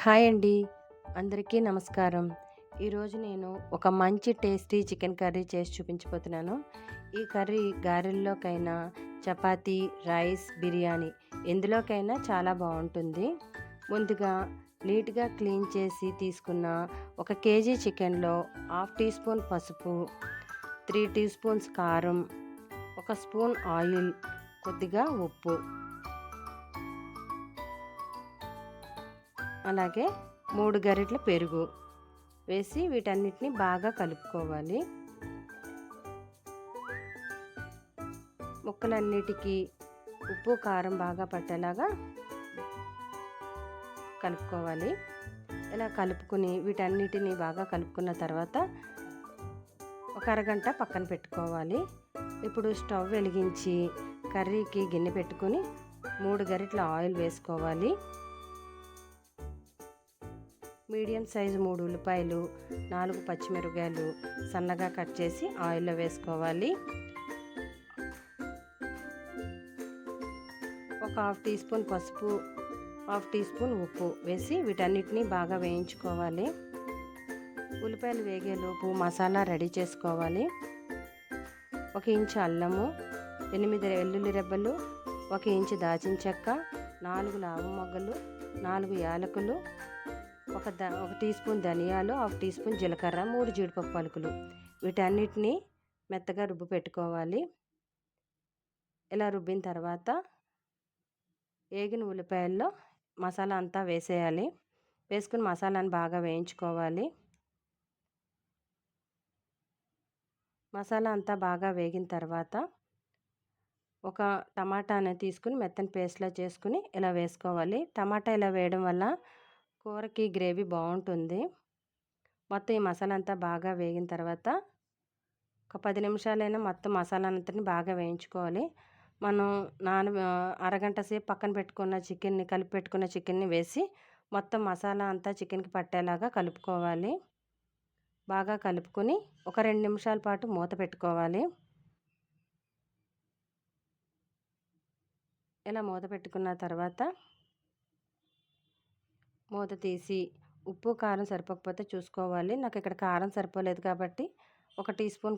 Hi అండి. అందరికీ నమస్కారం. ఈరోజు నేను ఒక మంచి టేస్టీ చికెన్ కర్రీ చేసి చూపించబోతున్నాను. ఈ కర్రీ గారెల్లోకైనా, చపాతీ, రైస్, బిర్యానీ ఎందులోకైనా చాలా బాగుంటుంది. ముందుగా నీట్గా క్లీన్ చేసి తీసుకున్న 1 కేజీ చికెన్లో 1/2 టీ స్పూన్ పసుపు, 3 టీ స్పూన్స్ కారం, 1 స్పూన్ ఆయిల్, కొద్దిగా ఉప్పు, అలాగే 3 గరిటెల పెరుగు వేసి వీటన్నిటిని బాగా కలుపుకోవాలి. ముక్కలన్నిటికీ ఉప్పు కారం బాగా పట్టేలాగా కలుపుకోవాలి. ఇలా కలుపుకుని వీటన్నిటిని బాగా కలుపుకున్న తర్వాత ఒక అరగంట పక్కన పెట్టుకోవాలి. ఇప్పుడు స్టవ్ వెలిగించి కర్రీకి గిన్నె పెట్టుకుని 3 గరిటెల ఆయిల్ వేసుకోవాలి. మీడియం సైజు 3 ఉల్లిపాయలు, 4 పచ్చిమిరపకాయలు సన్నగా కట్ చేసి ఆయిల్లో వేసుకోవాలి. ఒక 1/2 టీ స్పూన్ పసుపు, 1/2 టీ స్పూన్ ఉప్పు వేసి వీటన్నిటిని బాగా వేయించుకోవాలి. ఉల్లిపాయలు వేగేలోపు మసాలా రెడీ చేసుకోవాలి. 1 ఇంచు అల్లము, 8 వెల్లుల్లి రెబ్బలు, 1 ఇంచు దాచిన చెక్క, 4 లవంగ మొగ్గలు, 4 యాలకులు, 1 టీ స్పూన్ ధనియాలు, 1/2 టీ స్పూన్ జీలకర్ర, 3 జీడిపప్పు పలుకులు వీటన్నిటిని మెత్తగా రుబ్బు పెట్టుకోవాలి. ఇలా రుబ్బిన తర్వాత ఏగిన ఉల్లిపాయల్లో మసాలా అంతా వేసేయాలి. వేసుకుని మసాలాను బాగా వేయించుకోవాలి. మసాలా అంతా బాగా వేగిన తర్వాత ఒక టమాటాని తీసుకుని మెత్తని పేస్ట్లా చేసుకుని ఇలా వేసుకోవాలి. టమాటా ఇలా వేయడం వల్ల కూరకి గ్రేవీ బాగుంటుంది. మొత్తం ఈ మసాలా అంతా బాగా వేగిన తర్వాత ఒక 10 నిమిషాలైనా మొత్తం మసాలా అంతని బాగా వేయించుకోవాలి. మనం అరగంట సేపు పక్కన పెట్టుకున్న కలిపి పెట్టుకున్న చికెన్ని వేసి మొత్తం మసాలా అంతా చికెన్కి పట్టేలాగా కలుపుకోవాలి. బాగా కలుపుకొని ఒక 2 నిమిషాల పాటు మూత పెట్టుకోవాలి. ఇలా మూత పెట్టుకున్న తర్వాత మూత తీసి ఉప్పు కారం సరిపోకపోతే చూసుకోవాలి. నాకు ఇక్కడ కారం సరిపోలేదు కాబట్టి 1 టీ స్పూన్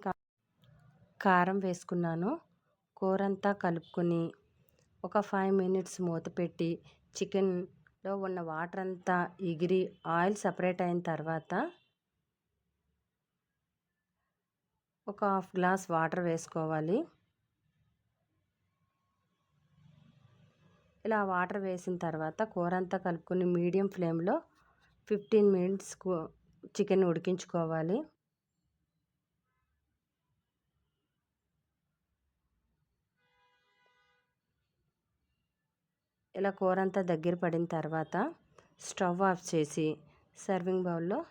కారం వేసుకున్నాను. కూర అంతా కలుపుకొని ఒక 5 మినిట్స్ మూత పెట్టి చికెన్లో ఉన్న వాటర్ అంతా ఎగిరి ఆయిల్ సపరేట్ అయిన తర్వాత ఒక 1/2 గ్లాస్ వాటర్ వేసుకోవాలి. ఇలా వాటర్ వేసిన తర్వాత కూర అంతా కలుపుకొని మీడియం ఫ్లేమ్లో 15 మినిట్స్ చికెన్ ఉడికించుకోవాలి. ఇలా కూర అంతా దగ్గర పడిన తర్వాత స్టవ్ ఆఫ్ చేసి సర్వింగ్ బౌల్లో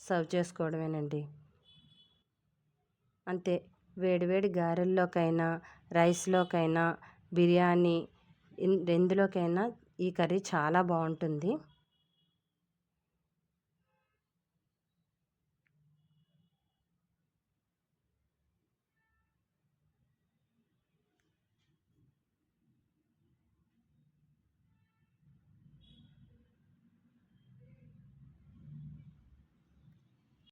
సర్వ్ చేసుకోవడమేనండి. అంతే. వేడివేడి గారెల్లోకైనా, రైస్లోకైనా, బిర్యానీ ఎందులోకైనా ఈ కర్రీ చాలా బాగుంటుంది.